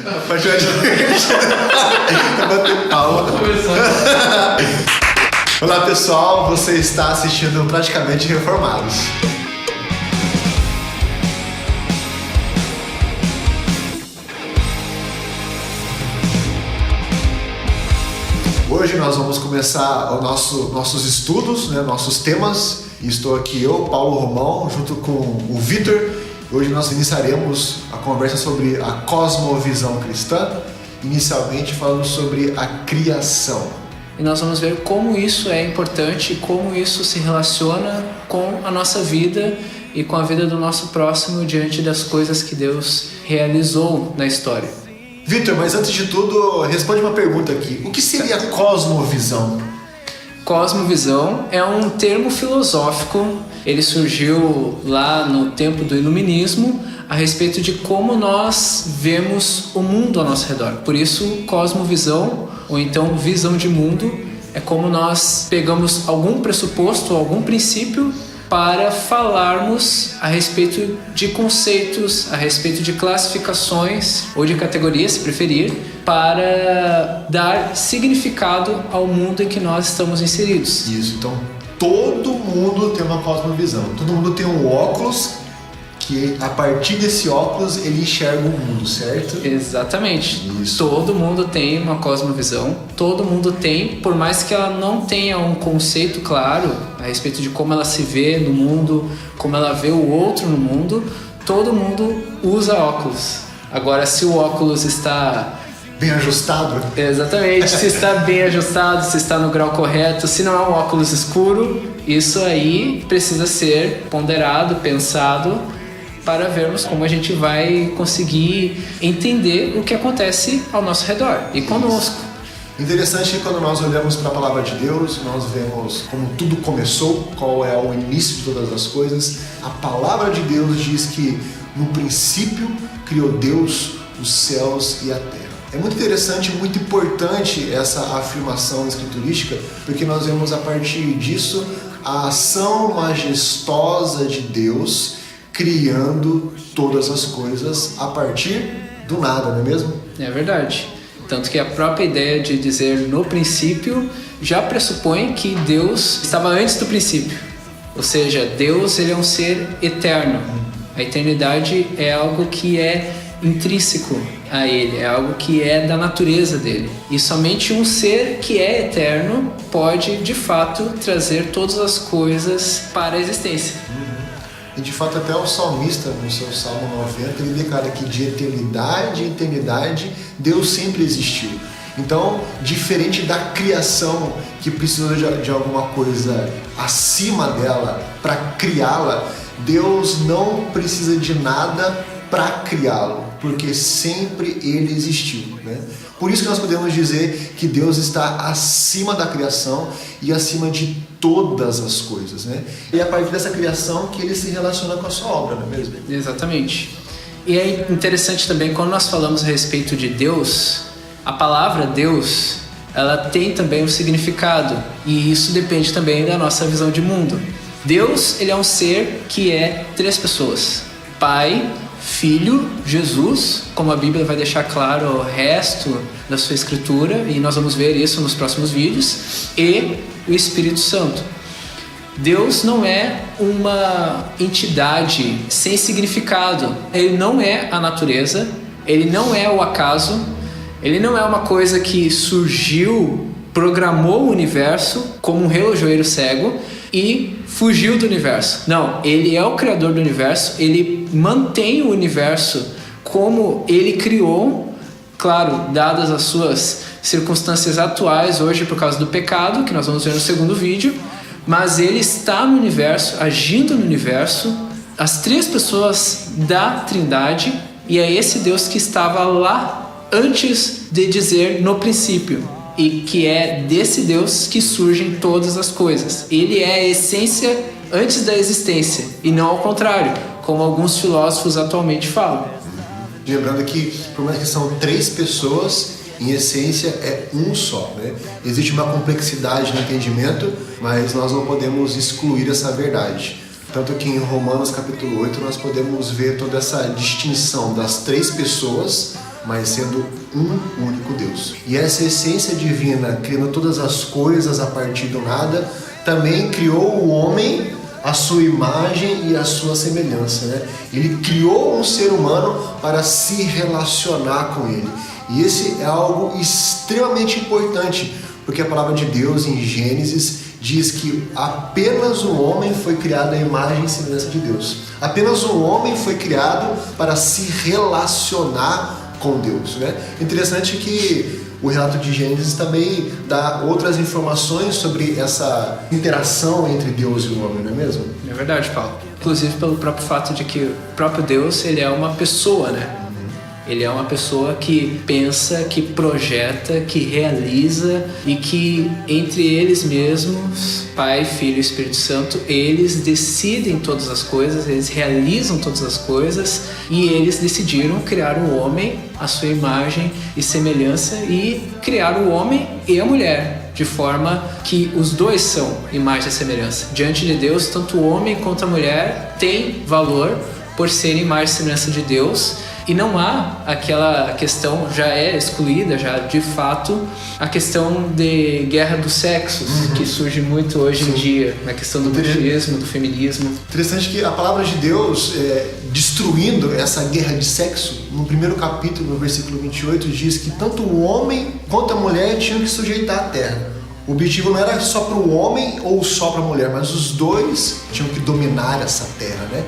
A parte mais divertida é bater palma. Olá pessoal, você está assistindo Praticamente Reformados. Hoje nós vamos começar nossos estudos, nossos temas. Estou aqui eu, Paulo Romão, junto com o Vitor. Hoje nós iniciaremos a conversa sobre a cosmovisão cristã, inicialmente falando sobre a criação. E nós vamos ver como isso é importante, como isso se relaciona com a nossa vida e com a vida do nosso próximo diante das coisas que Deus realizou na história. Vitor, mas antes de tudo, responde uma pergunta aqui. O que seria cosmovisão? Cosmovisão é um termo filosófico. Ele surgiu lá no tempo do Iluminismo a respeito de como nós vemos o mundo ao nosso redor. Por isso, cosmovisão, ou então visão de mundo, é como nós pegamos algum pressuposto, algum princípio para falarmos a respeito de conceitos, a respeito de classificações ou de categorias, se preferir, para dar significado ao mundo em que nós estamos inseridos. Isso, então todo mundo tem uma cosmovisão, todo mundo tem um óculos que a partir desse óculos ele enxerga o mundo, certo? Exatamente. Isso. Todo mundo tem uma cosmovisão, todo mundo tem, por mais que ela não tenha um conceito claro a respeito de como ela se vê no mundo, como ela vê o outro no mundo, todo mundo usa óculos. Agora, se o óculos está bem ajustado? Exatamente, se está bem ajustado, se está no grau correto, se não é um óculos escuro, isso aí precisa ser ponderado, pensado, para vermos como a gente vai conseguir entender o que acontece ao nosso redor e conosco. Interessante que quando nós olhamos para a palavra de Deus, nós vemos como tudo começou, qual é o início de todas as coisas. A palavra de Deus diz que no princípio criou Deus os céus e a terra. É muito interessante, muito importante essa afirmação escriturística, porque nós vemos a partir disso a ação majestosa de Deus criando todas as coisas a partir do nada, não é mesmo? É verdade. Tanto que a própria ideia de dizer no princípio já pressupõe que Deus estava antes do princípio. Ou seja, Deus ele é um ser eterno. A eternidade é algo que é intrínseco a ele, é algo que é da natureza dele. E somente um ser que é eterno pode, de fato, trazer todas as coisas para a existência. E de fato até o salmista, no seu Salmo 90, ele declara que de eternidade em eternidade Deus sempre existiu. Então, diferente da criação que precisa de alguma coisa acima dela para criá-la, Deus não precisa de nada para criá-lo, porque sempre ele existiu, né? Por isso que nós podemos dizer que Deus está acima da criação e acima de todas as coisas, né? E é a partir dessa criação que ele se relaciona com a sua obra, não é mesmo? Exatamente. E é interessante também quando nós falamos a respeito de Deus, a palavra Deus, ela tem também um significado e isso depende também da nossa visão de mundo. Deus, ele é um ser que é três pessoas: Pai, Filho, Jesus, como a Bíblia vai deixar claro o resto da sua escritura, e nós vamos ver isso nos próximos vídeos, e o Espírito Santo. Deus não é uma entidade sem significado, ele não é a natureza, ele não é o acaso, ele não é uma coisa que surgiu, programou o universo como um relojoeiro cego e fugiu do universo. Não, ele é o criador do universo, ele mantém o universo como ele criou, claro, dadas as suas circunstâncias atuais hoje por causa do pecado, que nós vamos ver no segundo vídeo, mas ele está no universo, agindo no universo, as três pessoas da Trindade, e é esse Deus que estava lá antes de dizer no princípio. E que é desse Deus que surgem todas as coisas. Ele é a essência antes da existência e não ao contrário, como alguns filósofos atualmente falam. Lembrando que, por mais que são três pessoas, em essência é um só, né? Existe uma complexidade no entendimento, mas nós não podemos excluir essa verdade. Tanto que em Romanos capítulo 8 nós podemos ver toda essa distinção das três pessoas, mas sendo um único Deus. E essa essência divina, criando todas as coisas a partir do nada, também criou o homem à sua imagem e à sua semelhança, né? Ele criou um ser humano para se relacionar com ele. E esse é algo extremamente importante, porque a palavra de Deus em Gênesis diz que apenas o homem foi criado à imagem e semelhança de Deus. Apenas o homem foi criado para se relacionar com Deus, né? Interessante que o relato de Gênesis também dá outras informações sobre essa interação entre Deus e o homem, não é mesmo? É verdade, Paulo. Inclusive pelo próprio fato de que o próprio Deus, ele é uma pessoa, né? Ele é uma pessoa que pensa, que projeta, que realiza e que entre eles mesmos, Pai, Filho e Espírito Santo, eles decidem todas as coisas, eles realizam todas as coisas e eles decidiram criar o homem à sua imagem e semelhança e criar o homem e a mulher, de forma que os dois são imagem e semelhança. Diante de Deus, tanto o homem quanto a mulher têm valor por serem imagem e semelhança de Deus. E não há aquela questão, já é excluída, já de fato, a questão de guerra dos sexos, que surge muito hoje em dia, na questão do machismo, do feminismo. Interessante que a palavra de Deus, destruindo essa guerra de sexo, no primeiro capítulo, no versículo 28, diz que tanto o homem quanto a mulher tinham que sujeitar a terra. O objetivo não era só para o homem ou só para a mulher, mas os dois tinham que dominar essa terra, né?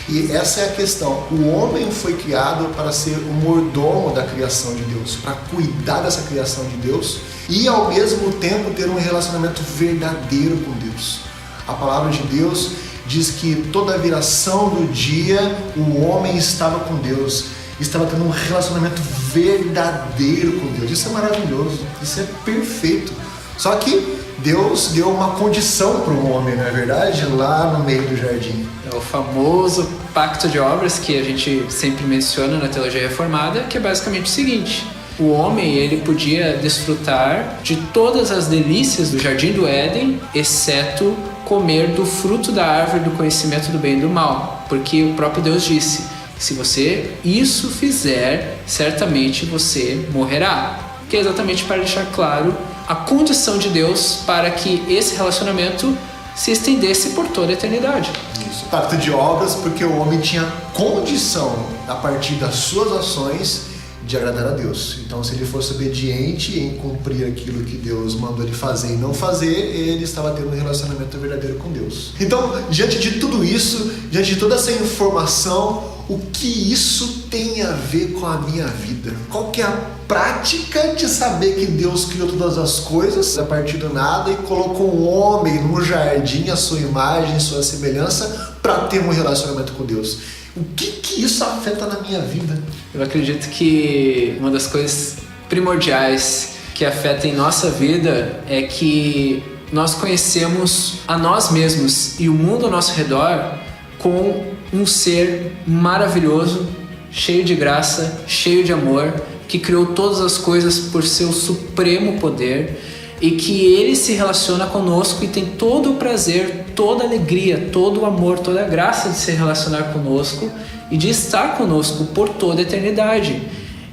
E essa é a questão. O homem foi criado para ser o mordomo da criação de Deus, para cuidar dessa criação de Deus e ao mesmo tempo ter um relacionamento verdadeiro com Deus. A palavra de Deus diz que toda a viração do dia o homem estava com Deus, estava tendo um relacionamento verdadeiro com Deus. Isso é maravilhoso, isso é perfeito. Só que Deus deu uma condição para o homem, não é verdade? Lá no meio do jardim. É o famoso pacto de obras que a gente sempre menciona na teologia reformada, que é basicamente o seguinte: o homem, ele podia desfrutar de todas as delícias do jardim do Éden, exceto comer do fruto da árvore do conhecimento do bem e do mal, porque o próprio Deus disse: se você isso fizer, certamente você morrerá. Que é exatamente para deixar claro a condição de Deus para que esse relacionamento se estendesse por toda a eternidade. Isso, pacto de obras, porque o homem tinha condição, a partir das suas ações, de agradar a Deus. Então, se ele fosse obediente em cumprir aquilo que Deus mandou ele fazer e não fazer, ele estava tendo um relacionamento verdadeiro com Deus. Então, diante de tudo isso, diante de toda essa informação, o que isso tem a ver com a minha vida? Qual que é a prática de saber que Deus criou todas as coisas a partir do nada e colocou um homem no jardim, a sua imagem, a sua semelhança, para ter um relacionamento com Deus? O que isso afeta na minha vida? Eu acredito que uma das coisas primordiais que afeta em nossa vida é que nós conhecemos a nós mesmos e o mundo ao nosso redor com um ser maravilhoso, cheio de graça, cheio de amor, que criou todas as coisas por seu supremo poder e que ele se relaciona conosco e tem todo o prazer, toda a alegria, todo o amor, toda a graça de se relacionar conosco e de estar conosco por toda a eternidade,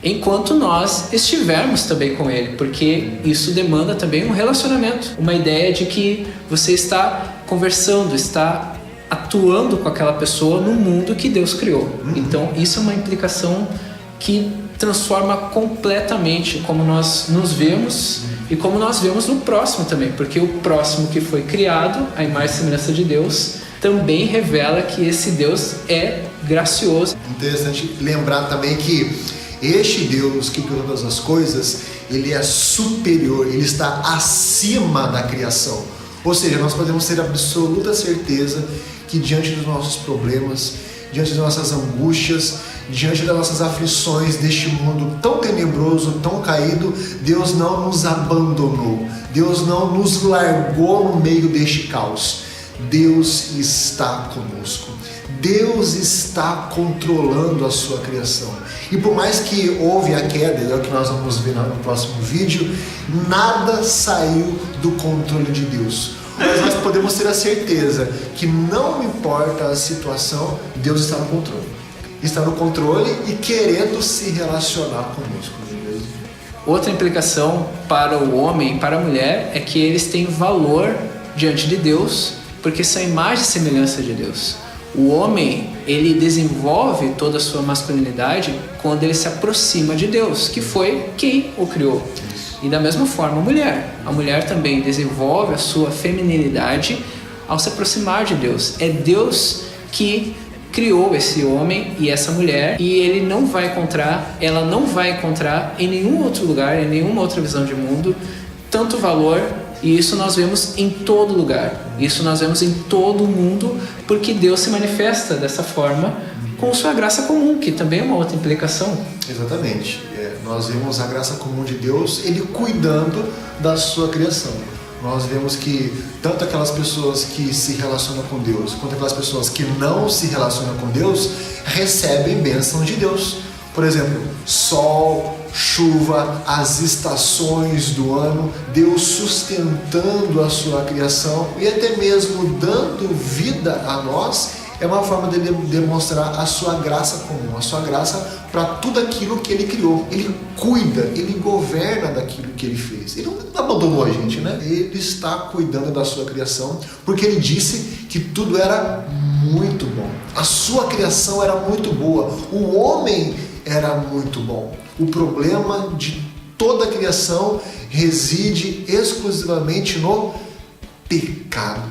enquanto nós estivermos também com ele, porque isso demanda também um relacionamento, uma ideia de que você está conversando, está atuando com aquela pessoa no mundo que Deus criou. Então isso é uma implicação que transforma completamente como nós nos vemos e como nós vemos no próximo também, porque o próximo que foi criado, a imagem e semelhança de Deus, também revela que esse Deus é gracioso. Interessante lembrar também que este Deus que criou todas as coisas, ele é superior, ele está acima da criação. Ou seja, nós podemos ter absoluta certeza que diante dos nossos problemas, diante das nossas angústias, diante das nossas aflições deste mundo tão tenebroso, tão caído, Deus não nos abandonou, Deus não nos largou no meio deste caos. Deus está conosco, Deus está controlando a sua criação. E por mais que houve a queda, é o que nós vamos ver no próximo vídeo, nada saiu do controle de Deus. Mas nós podemos ter a certeza que não importa a situação, Deus está no controle. está no controle e querendo se relacionar conosco. Outra implicação para o homem e para a mulher é que eles têm valor diante de Deus, porque são a imagem e semelhança de Deus. O homem, ele desenvolve toda a sua masculinidade quando ele se aproxima de Deus, que foi quem o criou. E da mesma forma a mulher também desenvolve a sua feminilidade ao se aproximar de Deus. É Deus que criou esse homem e essa mulher, e ela não vai encontrar em nenhum outro lugar, em nenhuma outra visão de mundo, tanto valor. E isso nós vemos em todo lugar, isso nós vemos em todo o mundo, porque Deus se manifesta dessa forma com sua graça comum, que também é uma outra implicação. Exatamente. Nós vemos a graça comum de Deus, Ele cuidando da sua criação. Nós vemos que tanto aquelas pessoas que se relacionam com Deus, quanto aquelas pessoas que não se relacionam com Deus, recebem bênção de Deus. Por exemplo, sol, chuva, as estações do ano, Deus sustentando a sua criação e até mesmo dando vida a nós, é uma forma de demonstrar a sua graça comum, a sua graça para tudo aquilo que Ele criou. Ele cuida, Ele governa daquilo que Ele fez. Ele não abandonou a gente, né? Ele está cuidando da sua criação, porque Ele disse que tudo era muito bom. A sua criação era muito boa. O homem era muito bom. O problema de toda a criação reside exclusivamente no pecado,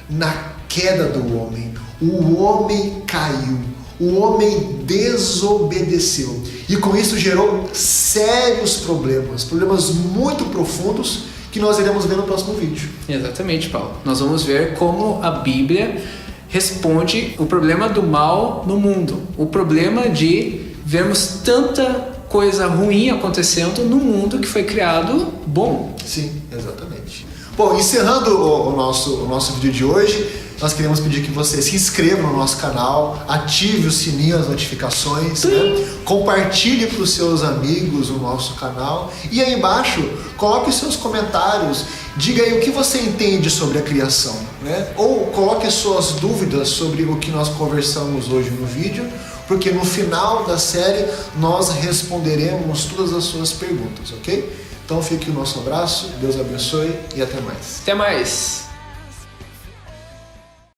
na queda do homem. O homem caiu, o homem desobedeceu e com isso gerou sérios problemas muito profundos que nós iremos ver no próximo vídeo. Exatamente, Paulo. Nós vamos ver como a Bíblia responde o problema do mal no mundo, o problema de vermos tanta coisa ruim acontecendo no mundo que foi criado bom. Sim, exatamente. Bom, encerrando o nosso vídeo de hoje, nós queremos pedir que você se inscreva no nosso canal, ative o sininho, as notificações, né? Compartilhe para os seus amigos o nosso canal e aí embaixo coloque os seus comentários, diga aí o que você entende sobre a criação, né? Ou coloque as suas dúvidas sobre o que nós conversamos hoje no vídeo, porque no final da série nós responderemos todas as suas perguntas, ok? Então fique o nosso abraço, Deus abençoe e até mais. Até mais!